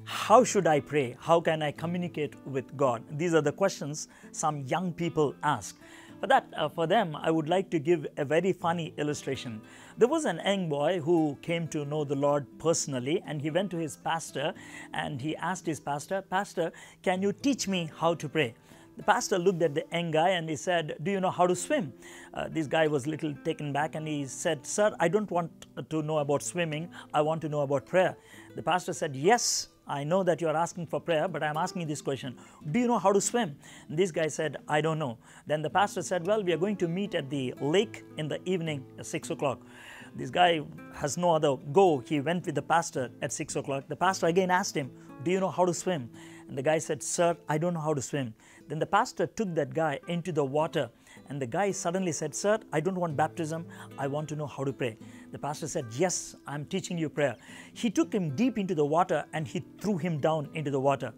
How should I pray? How can I communicate with God? These are the questions some young people ask. For them, I would like to give a very funny illustration. There was an young boy who came to know the Lord personally, and he went to his pastor and he asked his pastor, "Pastor, can you teach me how to pray?" The pastor looked at the young guy and he said, "Do you know how to swim?" This guy was a little taken back and he said, "Sir, I don't want to know about swimming. I want to know about prayer." The pastor said, "Yes, I know that you are asking for prayer, but I'm asking this question. Do you know how to swim?" And this guy said, "I don't know." Then the pastor said, "Well, we are going to meet at the lake in the evening at 6 o'clock. This guy has no other go. He went with the pastor at 6 o'clock. The pastor again asked him, "Do you know how to swim?" And the guy said, "Sir, I don't know how to swim." Then the pastor took that guy into the water, and the guy suddenly said, "Sir, I don't want baptism. I want to know how to pray." The pastor said, "Yes, I'm teaching you prayer." He took him deep into the water and he threw him down into the water.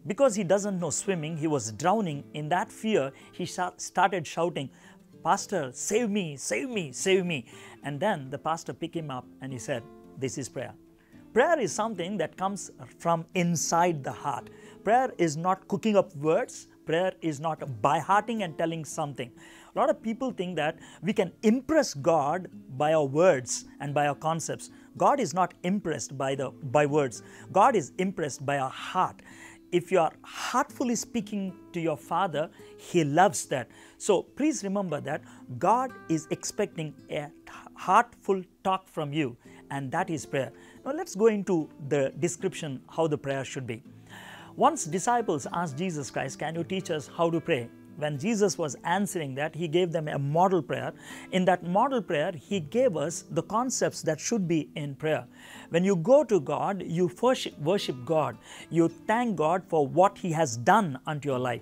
Because he doesn't know swimming, he was drowning. In that fear, he started shouting, "Pastor, save me, save me, save me." And then the pastor picked him up and he said, "This is prayer." Prayer is something that comes from inside the heart. Prayer is not cooking up words. Prayer is not by-hearting and telling something. A lot of people think that we can impress God by our words and by our concepts. God is not impressed by words. God is impressed by our heart. If you are heartfully speaking to your Father, He loves that. So please remember that God is expecting a heartful talk from you, and that is prayer. Now let's go into the description how the prayer should be. Once disciples asked Jesus Christ, "Can you teach us how to pray?" When Jesus was answering that, He gave them a model prayer. In that model prayer, He gave us the concepts that should be in prayer. When you go to God, you worship God. You thank God for what He has done unto your life.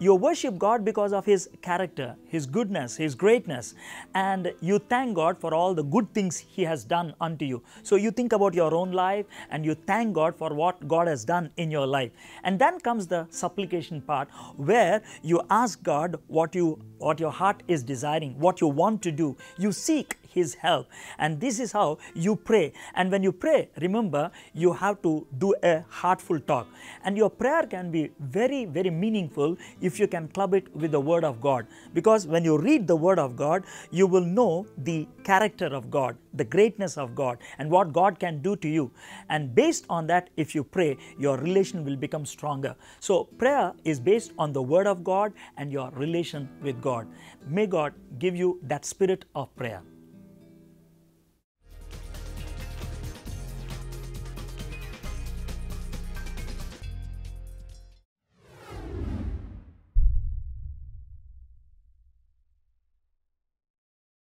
You worship God because of His character, His goodness, His greatness, and you thank God for all the good things He has done unto you. So you think about your own life and you thank God for what God has done in your life. And then comes the supplication part, where you ask God what your heart is desiring, what you want to do. You seek His help, and this is how you pray. And when you pray, remember, you have to do a heartful talk, and your prayer can be very, very meaningful if you can club it with the Word of God. Because when you read the Word of God, you will know the character of God, the greatness of God, and what God can do to you. And based on that, if you pray, your relation will become stronger. So prayer is based on the Word of God and your relation with God. May God give you that spirit of prayer.